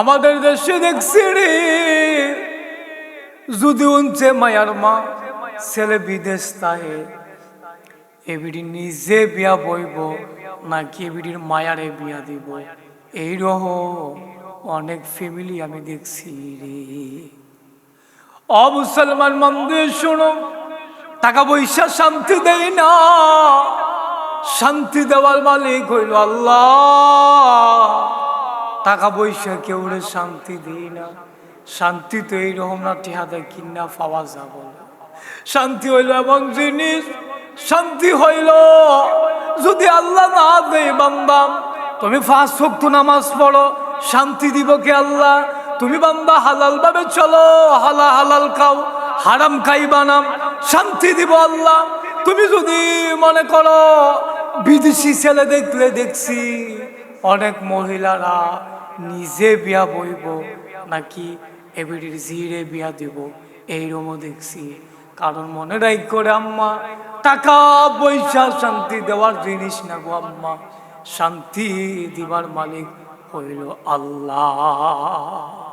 আমাদের দেশে দেখছি রে, যদি উনছে মায়ার মা ছেলে বিদেশ তাহে এবিডি নিজে বিয়া বইব নাকি এবিডির মায়ারে বিয়া দিব, এইরকম অনেক ফ্যামিলি আমি দেখছি রে। অমুসলমান মন্দির শোনো, টাকা পয়সা শান্তি দেয় না, শান্তি দেওয়ার মালিক হইল আল্লাহ। টাকা পয়সা কেউ শান্তি দেয় না, শান্তি তো এইরকম না টিহাতে কিনা পাওয়া যাব না। শান্তি হইল এমন জিনিস, শান্তি হইল যদি আল্লাহ না দেয় বান্দা, তুমি 5 ওয়াক্ত নামাজ পড়ো, শান্তি দিব কে আল্লাহ? তুমি বান্দা হালাল ভাবে চলো, হালাল খাও, হারাম খাইবা না, শান্তি দিব আল্লাহ। তুমি যদি মনে করো বিদেশি ছেলে দেখলে দেখছি অনেক মহিলারা নিজে বিয়া বইব নাকি এবিডির জিরে বিয়া দিব, এইরকমও দেখছি। কারণ মনে রাখ করে আম্মা, টাকা পয়সা শান্তি দেওয়ার জিনিস না গো আম্মা, শান্তি দিবার মালিক হইল আল্লাহ।